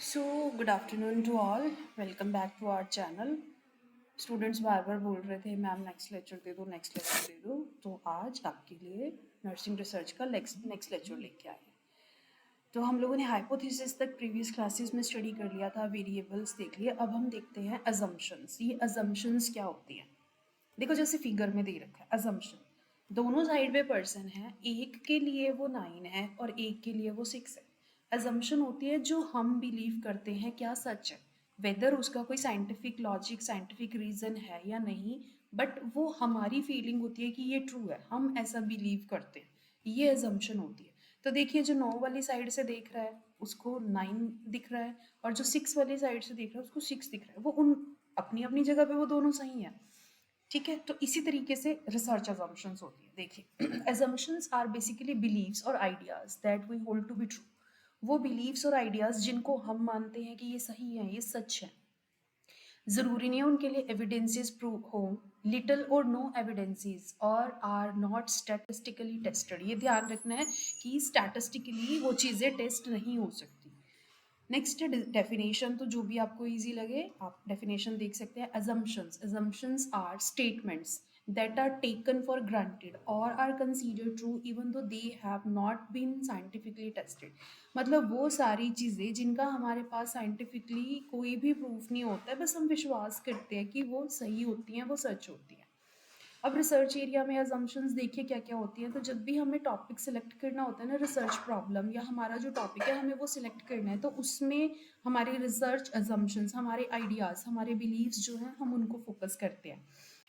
So good afternoon to all, welcome back to our channel. Students बार बार बोल रहे थे मैम नेक्स्ट लेक्चर दे दो, नेक्स्ट लेक्चर दे दो, तो आज आपके लिए नर्सिंग रिसर्च का नेक्स्ट लेक्चर लेके आए हैं। तो हम लोगों ने हाइपोथेसिस तक प्रीवियस क्लासेस में स्टडी कर लिया था, वेरिएबल्स देख लिए। अब हम देखते हैं अजम्पशंस। ये अजम्पशंस क्या होती हैं? देखो जैसे फिगर में दे रखा है अजम्पशन, दोनों साइड पे पर्सन है, एक के लिए वो 9 है और एक के लिए वो 6 है। अजम्पशन होती है जो हम बिलीव करते हैं क्या सच है, वेदर उसका कोई साइंटिफिक लॉजिक साइंटिफिक रीजन है या नहीं, बट वो हमारी फीलिंग होती है कि ये ट्रू है, हम ऐसा बिलीव करते हैं, ये अजम्पशन होती है। तो देखिए जो 9 वाली साइड से देख रहा है उसको 9 दिख रहा है, और जो 6 वाली साइड से देख रहा है उसको 6 दिख रहा है। वो उन अपनी अपनी जगह पे वो दोनों सही है, ठीक है। तो इसी तरीके से रिसर्च अजम्पशंस होती है। देखिए अजम्पशंस आर बेसिकली बिलीव्स और ideas that we hold to be true. वो बिलीव्स और आइडियाज जिनको हम मानते हैं कि ये सही है, ये सच है। जरूरी नहीं है उनके लिए एविडेंसेस प्रूव हो, लिटिल और नो एविडेंसेस और आर नॉट स्टैटिस्टिकली टेस्टेड। ये ध्यान रखना है कि स्टैटिस्टिकली वो चीज़ें टेस्ट नहीं हो सकती। नेक्स्ट डेफिनेशन, तो जो भी आपको इजी लगे आप डेफिनेशन देख सकते हैं। assumptions are statements that are taken for granted or are considered true even though they have not been scientifically tested। मतलब वो सारी चीज़ें जिनका हमारे पास साइंटिफिकली कोई भी प्रूफ नहीं होता है, बस हम विश्वास करते हैं कि वो सही होती हैं, वो सच होती हैं। अब रिसर्च एरिया में अजम्पशंस देखिए क्या क्या होती हैं। तो जब भी हमें टॉपिक सिलेक्ट करना होता है ना, रिसर्च प्रॉब्लम या हमारा जो टॉपिक है हमें वो सिलेक्ट करना है, तो उसमें हमारे रिसर्च अजम्पशंस, हमारे आइडियाज़, हमारे बिलीव्स जो हैं हम उनको फोकस करते हैं।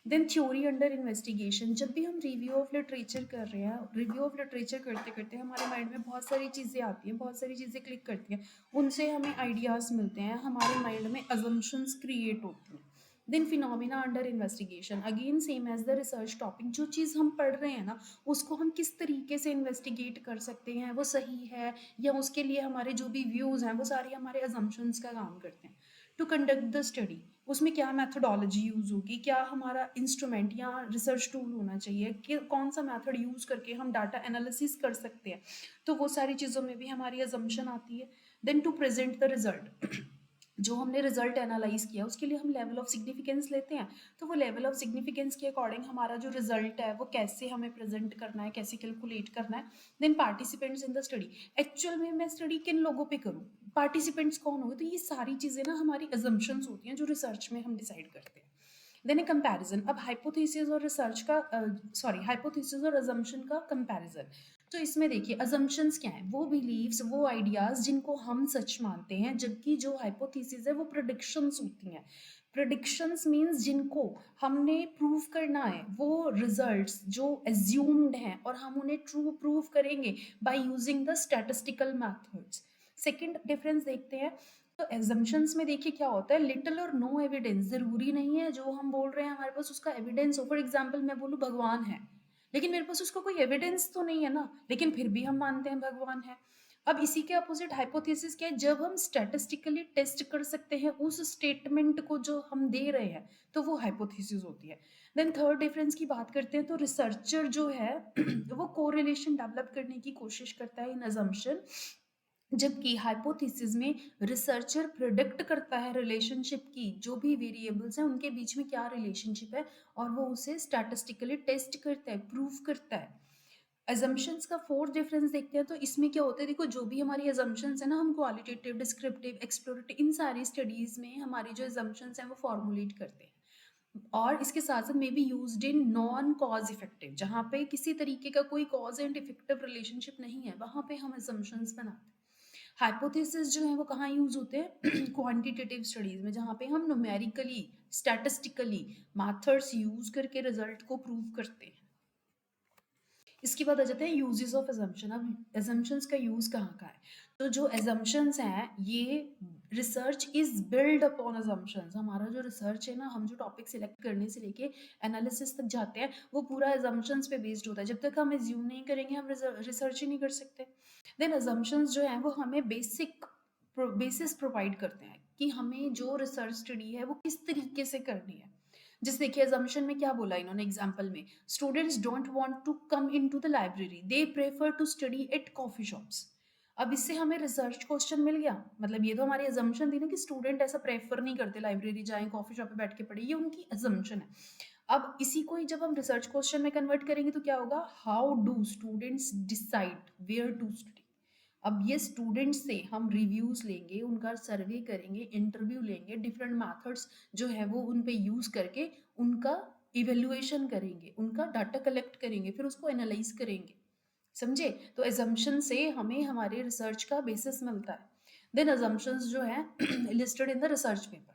देन थ्योरी अंडर इन्वेस्टिगेशन, जब भी हम रिव्यू ऑफ लिटरेचर कर रहे हैं, रिव्यू ऑफ लिटरेचर करते करते हमारे माइंड में बहुत सारी चीज़ें आती हैं, बहुत सारी चीज़ें क्लिक करती हैं, उनसे हमें आइडियाज़ मिलते हैं, हमारे माइंड में अजम्पशंस क्रिएट होती हैं। Then phenomena under investigation, again same as the research topic, जो चीज़ हम पढ़ रहे हैं ना उसको हम किस तरीके से इन्वेस्टिगेट कर सकते हैं, वो सही है या उसके लिए हमारे जो भी व्यूज़ हैं वो सारे हमारे अजम्पशंस का काम करते हैं। टू कंडक्ट द स्टडी, उसमें क्या मैथडोलॉजी यूज़ होगी, क्या हमारा इंस्ट्रूमेंट या रिसर्च टूल होना चाहिए, कि कौन सा मेथड यूज़ करके हम डाटा एनालिसिस कर सकते हैं, तो वो सारी चीज़ों में भी हमारी अजम्पशन आती है। Then to present the result, जो हमने रिजल्ट एनालाइज किया उसके लिए हम लेवल ऑफ सिग्निफिकेंस लेते हैं, तो वो लेवल ऑफ सिग्निफिकेंस के अकॉर्डिंग हमारा जो रिजल्ट है वो कैसे हमें प्रेजेंट करना है, कैसे कैलकुलेट करना है। Then participants in the study, actual में मैं स्टडी किन लोगों पे करूँ, पार्टिसिपेंट्स कौन होंगे, तो ये सारी चीज़ें ना हमारी अजम्पशंस होती हैं जो रिसर्च में हम डिसाइड करते हैं। देन ए कंपैरिजन, अब हाइपोथेसिस और रिसर्च का हाइपोथेसिस और अजम्पशन का कंपैरिजन। तो इसमें देखिए अजम्पशंस क्या है, वो बिलीव्स, वो आइडियाज जिनको हम सच मानते हैं, जबकि जो हाइपोथेसिस है वो प्रेडिक्शंस होती हैं। प्रेडिक्शंस मीन्स जिनको हमने प्रूव करना है, वो रिजल्ट्स जो एज्यूम्ड हैं और हम उन्हें ट्रू प्रूव करेंगे by using the statistical methods. Second difference देखते हैं। तो एग्जम्पशंस में देखिए क्या होता है, लिटिल और नो एविडेंस, जरूरी नहीं है जो हम बोल रहे हैं हमारे पास उसका एविडेंस हो। फॉर एग्जाम्पल मैं बोलूँ भगवान है, लेकिन मेरे पास उसका कोई एविडेंस तो नहीं है ना, लेकिन फिर भी हम मानते हैं भगवान है। अब इसी के अपोजिट हाइपोथेसिस क्या है, जब हम स्टैटिस्टिकली टेस्ट कर सकते हैं उस स्टेटमेंट को जो हम दे रहे हैं, तो वो हाइपोथेसिस होती है। देन थर्ड डिफरेंस की बात करते हैं, तो रिसर्चर जो है वो कोरिलेशन डेवलप करने की कोशिश करता है इन अजम्पशन, जबकि हाइपोथेसिस में रिसर्चर प्रिडिक्ट करता है रिलेशनशिप की, जो भी वेरिएबल्स हैं उनके बीच में क्या रिलेशनशिप है, और वो उसे स्टैटिस्टिकली टेस्ट करता है, प्रूव करता है। अजम्पशंस का फोर्थ डिफरेंस देखते हैं। तो इसमें क्या होता है, देखो जो भी हमारी अजम्पशंस है ना, हम क्वालिटेटिव, डिस्क्रिप्टिव, एक्सप्लोरेटिव, इन सारी स्टडीज में हमारी जो अजम्पशंस हैं वो फॉर्मुलेट करते हैं। और इसके साथ साथ may be used in non cause effective, जहाँ पे किसी तरीके का कोई कॉज एंड इफेक्टिव रिलेशनशिप नहीं है, वहाँ पे हम अजम्पशंस बनाते हैं। हाइपोथेसिस जो है वो कहाँ यूज होते हैं, क्वांटिटेटिव स्टडीज में, जहाँ पे हम न्यूमेरिकली, स्टैटिस्टिकली मेथड्स यूज करके रिजल्ट को प्रूव करते हैं। इसके बाद आ जाते हैं यूजेस ऑफ एजम्पशन। अब एजम्पशंस का यूज कहाँ का है, तो जो एजम्पशंस हैं ये research is build upon assumptions. हमारा जो रिसर्च है ना, हम जो टॉपिक सिलेक्ट करने से लेके एनालिसिस तक जाते हैं वो पूरा एजम्पशंस पे बेस्ड होता है। जब तक हम एज्यूम नहीं करेंगे हम रिसर्च ही नहीं कर सकते। देन एजम्पशंस जो है वो हमें बेसिस प्रोवाइड करते हैं कि हमें जो रिसर्च स्टडी है वो किस तरीके से करनी है। जैसे देखिए assumption में क्या बोला इन्होंने एग्जाम्पल में, students don't want to come into the library, they prefer to study at coffee shops. अब इससे हमें रिसर्च क्वेश्चन मिल गया, मतलब ये तो हमारी अजम्पशन थी ना कि स्टूडेंट ऐसा प्रेफर नहीं करते लाइब्रेरी जाएं, कॉफी शॉप पे बैठ के पढ़े, ये उनकी अजम्पशन है। अब इसी को ही जब हम रिसर्च क्वेश्चन में कन्वर्ट करेंगे तो क्या होगा, how do students decide where to study. अब ये स्टूडेंट्स से हम रिव्यूज लेंगे, उनका सर्वे करेंगे, इंटरव्यू लेंगे, डिफरेंट मेथड्स जो है वो उन पे यूज करके उनका इवेल्युएशन करेंगे, उनका डाटा कलेक्ट करेंगे, फिर उसको एनालाइज करेंगे, समझे। तो एजम्पशन से हमें हमारे रिसर्च का बेसिस मिलता है। देन अजम्पशंस जो है listed in the research paper,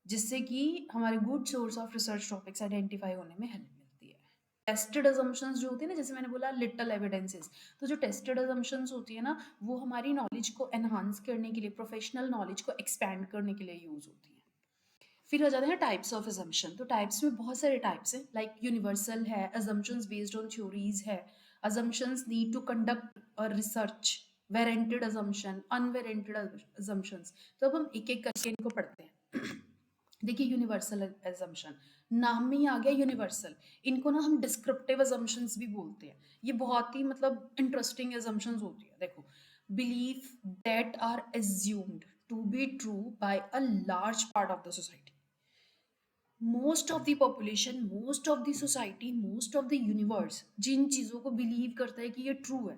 जिससे कि हमारे good source of research topics identify होने में हेल्प मिलती है। टेस्टेड अजम्पशंस जो होती है ना, जैसे मैंने बोला लिटल एविडेंसेस, तो जो टेस्टेड अजम्पशंस होती है ना, वो हमारी नॉलेज को एनहांस करने के लिए, प्रोफेशनल नॉलेज को एक्सपैंड करने के लिए यूज होती है। फिर आ जाते हैं टाइप्स ऑफ अजम्पशन। तो टाइप्स में बहुत सारे टाइप्स हैं, लाइक यूनिवर्सल है, अजम्पशंस बेस्ड ऑन थ्योरीज है, अजम्पशंस नीड टू कंडक्ट और रिसर्च, वेरेंटेड अजम्पशन, अनवेरेंटेड अजम्पशंस। तो अब हम एक एक करके इनको पढ़ते हैं। देखिए यूनिवर्सल अजम्पशन, नाम में ही आ गया यूनिवर्सल। इनको ना हम डिस्क्रिप्टिव अजम्पशंस भी बोलते हैं। ये बहुत ही मतलब इंटरेस्टिंग अजम्पशंस होती है। देखो, belief that are assumed to be true by a large part of the society. Most of the population, most of the society, most of the universe जिन चीज़ों को बिलीव करता है कि ये ट्रू है,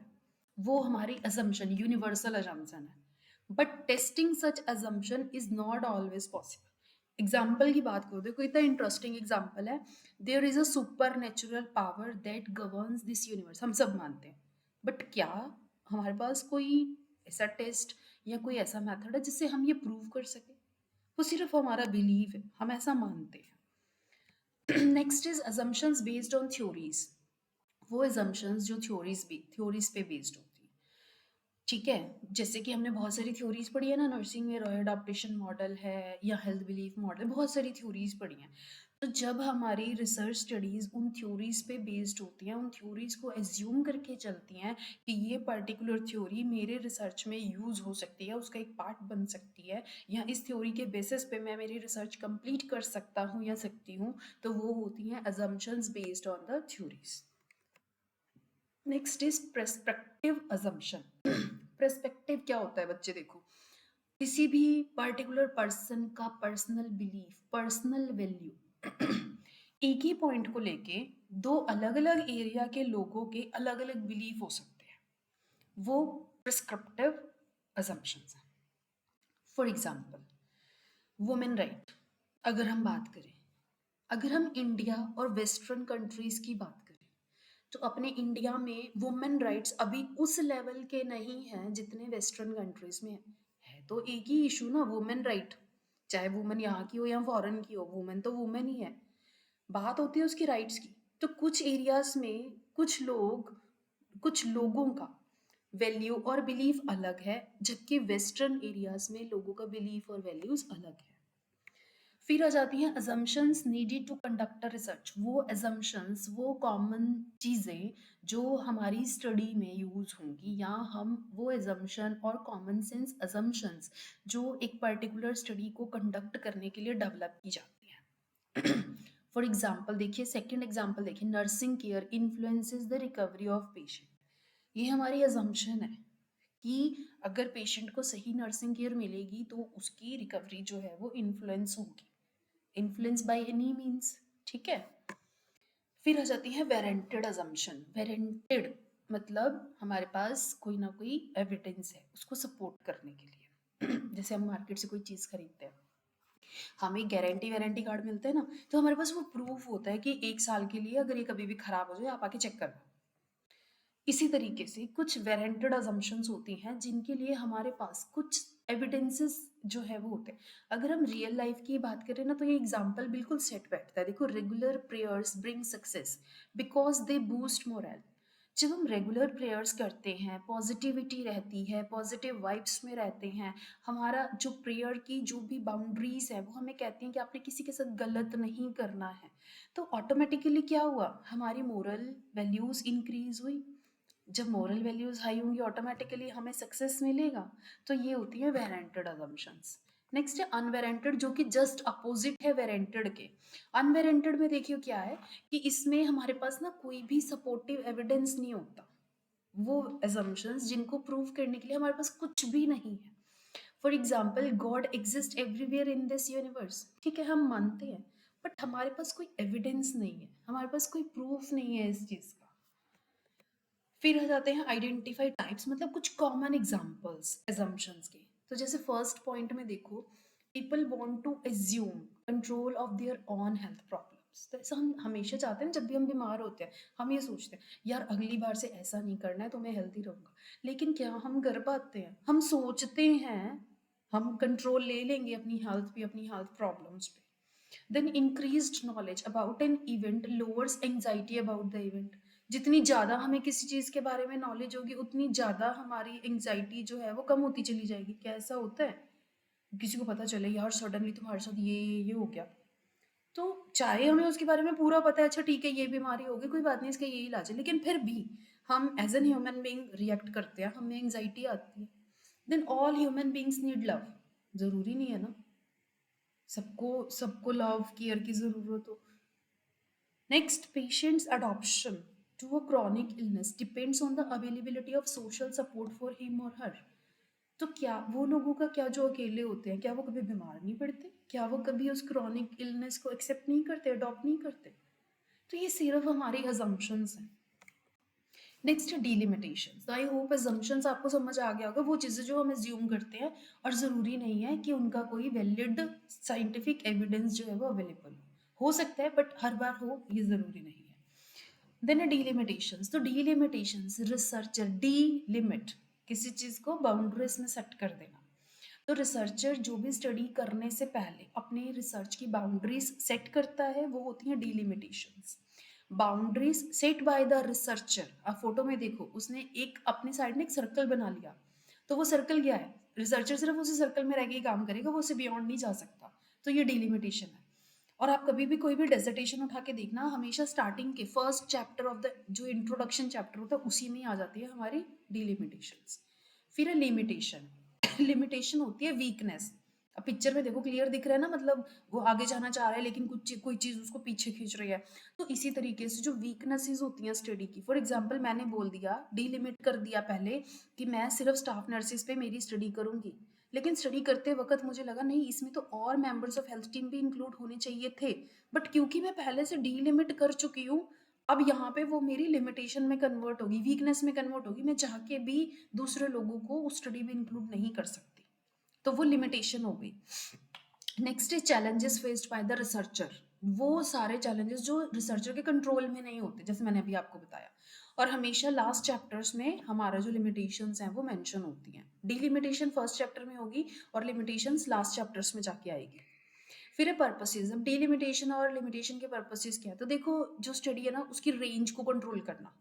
वो हमारी असम्पशन, यूनिवर्सल असम्पशन है। But testing such assumption is not always possible. Example की बात करो, देखो इतना इंटरेस्टिंग एग्जाम्पल है, there is a supernatural power that governs this universe, हम सब मानते हैं। बट क्या हमारे पास कोई ऐसा टेस्ट या कोई ऐसा मेथड है जिससे हम ये प्रूव कर सके? वो सिर्फ हमारा बिलीव है, हम ऐसा मानते हैं। Next is assumptions based on theories. वो assumptions जो थ्योरीज पे बेस्ड होती है, ठीक है। जैसे कि हमने बहुत सारी थ्योरीज पढ़ी है ना नर्सिंग में, रॉय अडॉप्टेशन मॉडल है या हेल्थ बिलीफ मॉडल, बहुत सारी थ्योरीज पढ़ी हैं। तो जब हमारी रिसर्च स्टडीज उन थ्योरीज पे बेस्ड होती हैं, उन थ्योरीज को एज्यूम करके चलती हैं कि ये पर्टिकुलर थ्योरी मेरे रिसर्च में यूज हो सकती है, उसका एक पार्ट बन सकती है, या इस थ्योरी के बेसिस पे मैं मेरी रिसर्च कंप्लीट कर सकता हूँ या सकती हूँ, तो वो होती हैं assumptions based on the theories. Next is perspective assumption. Perspective क्या होता है बच्चे, देखो किसी भी पर्टिकुलर पर्सन का पर्सनल बिलीफ, पर्सनल वैल्यू एक ही पॉइंट को लेके दो अलग अलग एरिया के लोगों के अलग अलग बिलीफ हो सकते हैं, वो प्रिस्क्रिप्टिव अजम्पशंस हैं। फॉर एग्जाम्पल वुमेन राइट, अगर हम बात करें, अगर हम इंडिया और वेस्टर्न कंट्रीज की बात करें, तो अपने इंडिया में वुमेन राइट्स अभी उस लेवल के नहीं हैं जितने वेस्टर्न कंट्रीज में है। तो एक ही इशू ना, वुमेन राइट, चाहे वुमेन यहाँ की हो या फॉरेन की हो, वुमेन तो वुमेन ही है। बात होती है उसकी राइट्स की। तो कुछ एरियाज में कुछ लोगों का वैल्यू और बिलीफ अलग है, जबकि वेस्टर्न एरियाज में लोगों का बिलीफ और वैल्यूज अलग है। फिर आ जाती हैं assumptions needed to conduct a research। वो assumptions, वो कॉमन चीज़ें जो हमारी स्टडी में यूज होंगी, या हम वो assumption और कॉमन सेंस assumptions जो एक पर्टिकुलर स्टडी को कंडक्ट करने के लिए डेवलप की जाती हैं। फॉर एग्जाम्पल देखिए, सेकेंड एग्जाम्पल देखिए, nursing care influences the recovery of patient. ये हमारी assumption है कि अगर पेशेंट को सही नर्सिंग केयर मिलेगी तो उसकी रिकवरी जो है वो इन्फ्लुएंस होगी, इन्फ्लुएंस बाय एनी मीन्स, ठीक है। फिर आ जाती है वेरेंटेड अजम्पशन। वेरेंटेड मतलब हमारे पास कोई ना कोई एविडेंस है उसको सपोर्ट करने के लिए। जैसे हम मार्केट से कोई चीज़ खरीदते हैं, हमें गारंटी वारंटी कार्ड मिलते हैं ना, तो हमारे पास वो प्रूफ होता है कि 1 साल के लिए अगर ये कभी भी खराब हो जाए आप आके चेक कर लो। इसी तरीके से कुछ वेरेंटेड अजम्पशंस होती हैं जिनके लिए हमारे पास कुछ एविडेंसेस जो है वो होते हैं। अगर हम रियल लाइफ की बात करें ना, तो ये एग्जांपल बिल्कुल सेट बैठता है। देखो, regular prayers bring success because they boost moral. जब हम रेगुलर प्रेयर्स करते हैं, पॉजिटिविटी रहती है, पॉजिटिव वाइब्स में रहते हैं, हमारा जो प्रेयर की जो भी बाउंड्रीज है वो हमें कहती हैं कि आपने किसी के साथ गलत नहीं करना है, तो ऑटोमेटिकली क्या हुआ, हमारी मोरल वैल्यूज इंक्रीज हुई। जब मोरल वैल्यूज हाई होंगी ऑटोमेटिकली हमें सक्सेस मिलेगा। तो ये होती है वेरेंटेड अजम्पशंस। नेक्स्ट है अनवेरेंटेड, जो कि जस्ट अपोजिट है वेरेंटेड के। अनवेरेंटेड में देखिए क्या है कि इसमें हमारे पास ना कोई भी सपोर्टिव एविडेंस नहीं होता। वो assumptions जिनको प्रूव करने के लिए हमारे पास कुछ भी नहीं है। For example, God exist everywhere in this universe, ठीक है, हम मानते हैं, बट हमारे पास कोई एविडेंस नहीं है, हमारे पास कोई प्रूफ नहीं है इस चीज का। फिर आ जाते हैं आइडेंटिफाई टाइप्स, मतलब कुछ कॉमन एग्जांपल्स assumptions के। तो जैसे फर्स्ट पॉइंट में देखो, people want to assume control of their own health problems. तो ऐसा हम हमेशा चाहते हैं, जब भी हम बीमार होते हैं हम ये सोचते हैं यार अगली बार से ऐसा नहीं करना है तो मैं हेल्दी रहूंगा। लेकिन क्या हम कर पाते हैं? हम सोचते हैं हम कंट्रोल ले लेंगे अपनी हेल्थ पे, अपनी हेल्थ प्रॉब्लम्स पे। Then increased knowledge about an event lowers anxiety about the event. जितनी ज़्यादा हमें किसी चीज़ के बारे में नॉलेज होगी उतनी ज़्यादा हमारी एंजाइटी जो है वो कम होती चली जाएगी। क्या ऐसा होता है? किसी को पता चले यार सडनली तुम्हारे साथ ये हो गया, तो चाहे हमें उसके बारे में पूरा पता है, अच्छा ठीक है ये बीमारी होगी कोई बात नहीं इसका ये इलाज है, लेकिन फिर भी हम as an human being react करते हैं, हमें एंजाइटी आती है। Then all human beings need love. जरूरी नहीं है ना सबको सबको लव केयर की जरूरत हो। Next, patient's adoption to a chronic illness depends on the availability of social support for him or her. तो क्या वो लोगों का क्या जो अकेले होते हैं, क्या वो कभी बीमार नहीं पड़ते? क्या वो कभी उस क्रॉनिक इलनेस को एक्सेप्ट नहीं करते, अडॉप्ट नहीं करते? तो ये सिर्फ हमारी assumptions हैं। नेक्स्ट है डिलिमिटेशंस। आई होप assumptions आपको समझ आ गया होगा, वो चीज़ें जो हम एज्यूम करते हैं और ज़रूरी नहीं है कि उनका कोई वैलिड साइंटिफिक एविडेंस जो है वो अवेलेबल हो सकता है, बट हर बार हो ये ज़रूरी नहीं है। देन है डिलिमिटेशंस। तो डिलिमिटेशंस, रिसर्चर डी लिमिट, किसी चीज़ को बाउंड्रीज में सेट कर देना। तो रिसर्चर जो भी स्टडी करने से पहले अपने रिसर्च की बाउंड्रीज सेट करता है वो होती हैं delimitations. Boundaries set by the researcher. आप फोटो में देखो उसने एक अपनी साइड में एक सर्कल बना लिया, तो वो सर्कल क्या है? रिसर्चर सिर्फ उसी सर्कल में रह के ही काम करेगा, वो उससे बियॉन्ड नहीं जा सकता। तो ये डिलिमिटेशन है। और आप कभी भी कोई भी डेजर्टेशन उठा के देखना, हमेशा स्टार्टिंग के फर्स्ट चैप्टर ऑफ द जो इंट्रोडक्शन चैप्टर होता है उसी में आ जाती है हमारी डिलिमिटेशंस। फिर है लिमिटेशन। लिमिटेशन होती है वीकनेस। अब पिक्चर में देखो क्लियर दिख रहा है ना, मतलब वो आगे जाना चाह रहा है लेकिन कुछ कोई चीज उसको पीछे खींच रही है। तो इसी तरीके से जो वीकनेसेस होती हैं स्टडी की, फॉर एग्जांपल मैंने बोल दिया डीलिमिट कर दिया पहले कि मैं सिर्फ स्टाफ नर्सिस पे मेरी स्टडी करूंगी, लेकिन स्टडी करते वक्त मुझे लगा नहीं इसमें तो और मेंबर्स ऑफ हेल्थ टीम भी इंक्लूड होने चाहिए थे, बट क्योंकि मैं पहले से डीलिमिट कर चुकी हूँ अब यहाँ पे वो मेरी लिमिटेशन में कन्वर्ट होगी, वीकनेस में कन्वर्ट होगी, मैं चाह के भी दूसरे लोगों को उस स्टडी में इंक्लूड नहीं कर सकती, तो वो लिमिटेशन हो गई। Next is challenges faced by the researcher. वो सारे चैलेंजेस जो रिसर्चर के कंट्रोल में नहीं होते, जैसे मैंने अभी आपको बताया। और हमेशा लास्ट चैप्टर्स में हमारा जो लिमिटेशंस हैं वो मेंशन होती हैं। डिलिमिटेशन फर्स्ट चैप्टर में होगी और लिमिटेशंस लास्ट चैप्टर्स में जाके आएगी। फिर है पर्पसेस। अब डिलिमिटेशन और लिमिटेशन के पर्पसेस क्या है? तो देखो जो स्टडी है ना उसकी रेंज को कंट्रोल करना,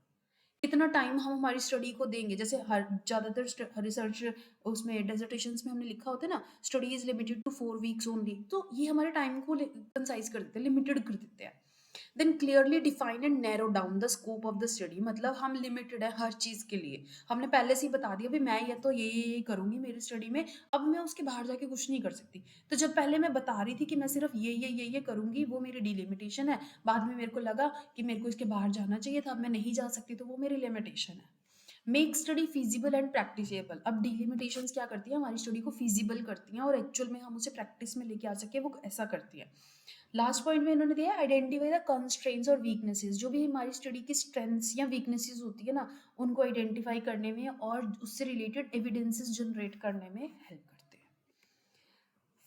कितना टाइम हम हमारी स्टडी को देंगे। जैसे हर ज़्यादातर रिसर्च उसमें डेजर्टेशंस में हमने लिखा होता है ना study is limited to 4 weeks only, तो ये हमारे टाइम को कंसाइज कर देते हैं, लिमिटेड कर देते हैं। Then clearly define and narrow down the scope of the study, मतलब हम लिमिटेड है हर चीज़ के लिए। हमने पहले से ही बता दिया भी मैं या तो ये करूंगी मेरी स्टडी में, अब मैं उसके बाहर जाके कुछ नहीं कर सकती। तो जब पहले मैं बता रही थी कि मैं सिर्फ ये करूंगी वो मेरी डिलिमिटेशन है, बाद में मेरे को लगा कि मेरे को इसके बाहर जाना चाहिए था, अब मैं नहीं जा सकती, तो वो मेरी लिमिटेशन है। Make study feasible and practicable. अब डिलिमिटेशंस क्या करती है हमारी स्टडी को फिजिबल करती हैं और एक्चुअल में हम उसे प्रैक्टिस में लेके आ सके, वो ऐसा करती है। लास्ट पॉइंट में इन्होंने दिया आइडेंटिफाई द कंस्ट्रेंट्स और वीकनेसेस। जो भी हमारी स्टडी की स्ट्रेंथ्स या वीकनेसेस होती है ना उनको आइडेंटिफाई करने में और उससे रिलेटेड एविडेंसेस जनरेट करने में हेल्प करते हैं।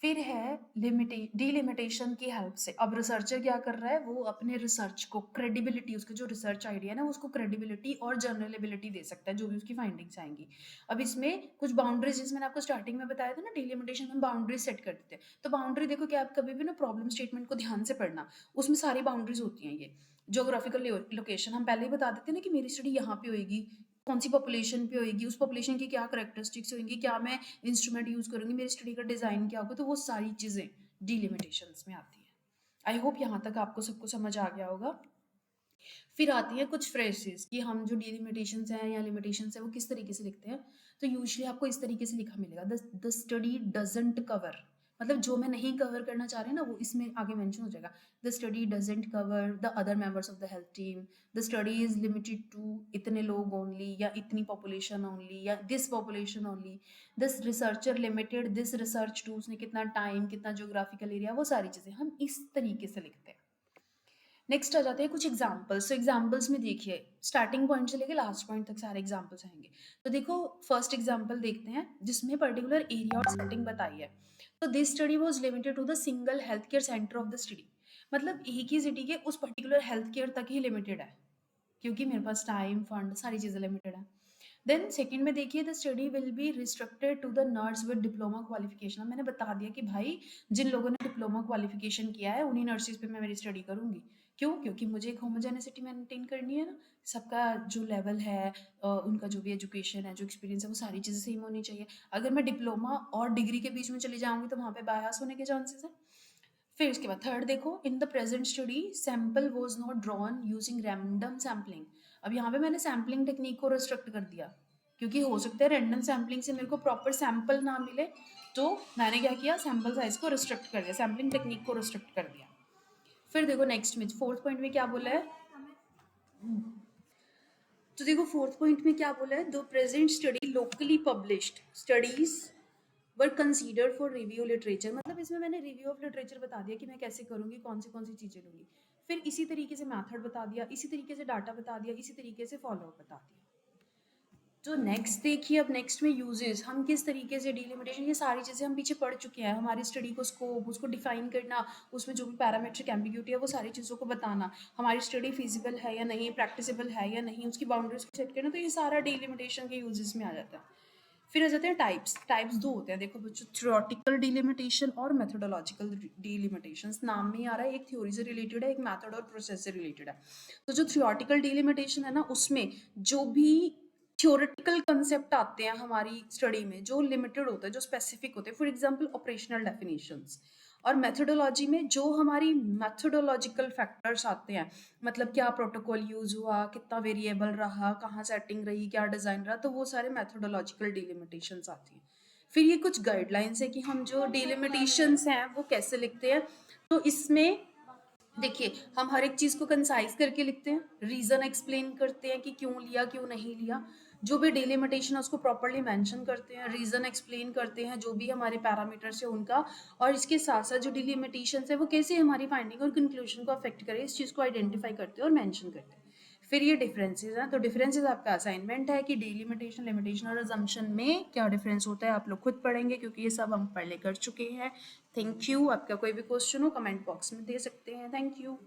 फिर है डिलिमिटेशन की हेल्प से अब रिसर्चर क्या कर रहा है, वो अपने रिसर्च को क्रेडिबिलिटी, उसके जो रिसर्च आइडिया है ना उसको क्रेडिबिलिटी और जर्नलेबिलिटी दे सकता है जो भी उसकी फाइंडिंग्स आएंगी। अब इसमें कुछ बाउंड्रीज, जिसमें मैंने आपको स्टार्टिंग में बताया था ना डिलिमिटेशन में बाउंड्रीज सेट कर देते हैं, तो बाउंड्री देखो कि आप कभी भी ना प्रॉब्लम स्टेटमेंट को ध्यान से पढ़ना, उसमें सारी बाउंड्रीज होती हैं। ये जोग्राफिकल लोकेशन हम पहले ही बता देते हैं ना कि मेरी स्टडी यहाँ पे होगी, कौन सी पॉपुलेशन पे होगी, उस पॉपुलेशन की क्या करेक्टरिस्टिक्स होंगी, क्या मैं इंस्ट्रूमेंट यूज करूंगी, मेरी स्टडी का डिजाइन क्या होगा, तो वो सारी चीजें डिलिमिटेशंस में आती हैं। आई होप यहाँ तक आपको सबको समझ आ गया होगा। फिर आती है कुछ फ्रेजेस कि हम जो डिलिमिटेशंस हैं या लिमिटेशंस है वो किस तरीके से लिखते हैं। तो यूजुअली आपको इस तरीके से लिखा मिलेगा, द स्टडी डजंट कवर मतलब जो मैं नहीं कवर करना चाह रही ना वो इसमें आगे मेंशन हो जाएगा। The study doesn't cover the other members of the health team, the study is limited to इतने लोग ओनली या इतनी पॉपुलेशन ओनली या this population only, this researcher limited this research to, उसने कितना टाइम कितना ज्योग्राफिकल एरिया, वो सारी चीज़ें हम इस तरीके से लिखते हैं। नेक्स्ट आ जाते हैं कुछ एग्जाम्पल्स। तो एग्जाम्पल्स में देखिए स्टार्टिंग पॉइंट से लेके लास्ट पॉइंट तक सारे एग्जाम्पल्स आएंगे। तो देखो फर्स्ट एग्जाम्पल देखते हैं जिसमें पर्टिकुलर एरिया और सेटिंग बताई है। तो this study was limited to the single health care centre of the study, मतलब एक ही सिटी के उस पर्टिकुलर हेल्थ केयर तक ही लिमिटेड है, क्योंकि मेरे पास टाइम फंड सारी चीज़ें लिमिटेड है। देन सेकंड में देखिए the study will be restricted to the nurse with diploma qualification. मैंने बता दिया कि भाई जिन लोगों ने डिप्लोमा क्वालिफिकेशन किया है उन्हीं नर्सिस पे मैं मेरी स्टडी करूंगी। क्यों? क्योंकि मुझे एक होमोजेनिसिटी मेंटेन करनी है ना, सबका जो लेवल है उनका जो भी एजुकेशन है जो एक्सपीरियंस है वो सारी चीज़ें सेम होनी चाहिए। अगर मैं डिप्लोमा और डिग्री के बीच में चली जाऊंगी तो वहाँ पे बायस होने के चांसेस है। फिर उसके बाद थर्ड देखो, in the present study sample was not drawn using random sampling. अब यहाँ पे मैंने सैम्पलिंग टेक्निक को रिस्ट्रिक्ट कर दिया, क्योंकि हो सकता है रैंडम सैम्पलिंग से मेरे को प्रॉपर सैंपल ना मिले। तो मैंने क्या किया, सैंपल साइज को रिस्ट्रिक्ट कर दिया, सैम्पलिंग टेक्निक को रिस्ट्रिक्ट कर दिया। फिर देखो नेक्स्ट में फोर्थ पॉइंट में क्या बोला है। तो देखो फोर्थ पॉइंट में क्या बोला है, the present study locally published studies were considered for review literature. मतलब इसमें मैंने रिव्यू ऑफ लिटरेचर बता दिया कि मैं कैसे करूंगी, कौन सी चीज़ें लूंगी। फिर इसी तरीके से मैथड बता दिया, इसी तरीके से डाटा बता दिया, इसी तरीके से फॉलोअप बता दिया। तो नेक्स्ट देखिए, अब नेक्स्ट में यूजेस, हम किस तरीके से डिलिमिटेशन, ये सारी चीज़ें हम पीछे पढ़ चुके हैं। हमारी स्टडी को स्कोप उसको डिफाइन करना, उसमें जो भी पैरामीट्रिक एम्बिग्यूटी है वो सारी चीज़ों को बताना, हमारी स्टडी फिजिबल है या नहीं, प्रैक्टिसेबल है या नहीं, उसकी बाउंड्रीज को सेट करना। तो ये सारा डिलिमिटेशन के यूजेस में आ जाता है। फिर आ जाते हैं टाइप्स। टाइप्स दो होते हैं देखो बच्चों, थ्योरेटिकल डिलिमिटेशन और मेथोडोलॉजिकल डिलिमिटेशन। नाम में ही आ रहा है, एक थ्योरी से रिलेटेड है, एक मेथड और प्रोसेस से रिलेटेड है। तो जो थ्योरेटिकल डिलिमिटेशन है ना, उसमें जो भी थ्योरेटिकल कंसेप्ट आते हैं हमारी स्टडी में जो लिमिटेड होता है, जो स्पेसिफिक होते हैं, फॉर एग्जांपल ऑपरेशनल डेफिनेशंस। और मेथोडोलॉजी में जो हमारी मेथोडोलॉजिकल फैक्टर्स आते हैं, मतलब क्या प्रोटोकॉल यूज हुआ, कितना वेरिएबल रहा, कहाँ सेटिंग रही, क्या डिजाइन रहा, तो वो सारे मेथोडोलॉजिकल डिलिमिटेशंस आती हैं। फिर ये कुछ गाइडलाइंस है कि हम जो डिलिमिटेशंस हैं वो कैसे लिखते हैं। तो इसमें देखिए हम हर एक चीज़ को कंसाइज करके लिखते हैं, रीज़न एक्सप्लेन करते हैं कि क्यों लिया क्यों नहीं लिया, जो भी डिलिमिटेशन है उसको प्रॉपरली मेंशन करते हैं, रीज़न एक्सप्लेन करते हैं जो भी हमारे पैरामीटर्स है उनका, और इसके साथ साथ जो डिलिमिटेशन है वो कैसे हमारी फाइंडिंग और कंक्लूजन को अफेक्ट करे, इस चीज़ को आइडेंटिफाई करते हैं और मैंशन करते हैं। फिर ये डिफरेंसेस हैं। तो डिफरेंसेस आपका असाइनमेंट है कि डिलिमिटेशन, लिमिटेशन और अजम्पशन में क्या डिफरेंस होता है, आप लोग खुद पढ़ेंगे क्योंकि ये सब हम पहले कर चुके हैं। Thank you. आपका कोई भी क्वेश्चन हो कमेंट बॉक्स में दे सकते हैं। Thank you.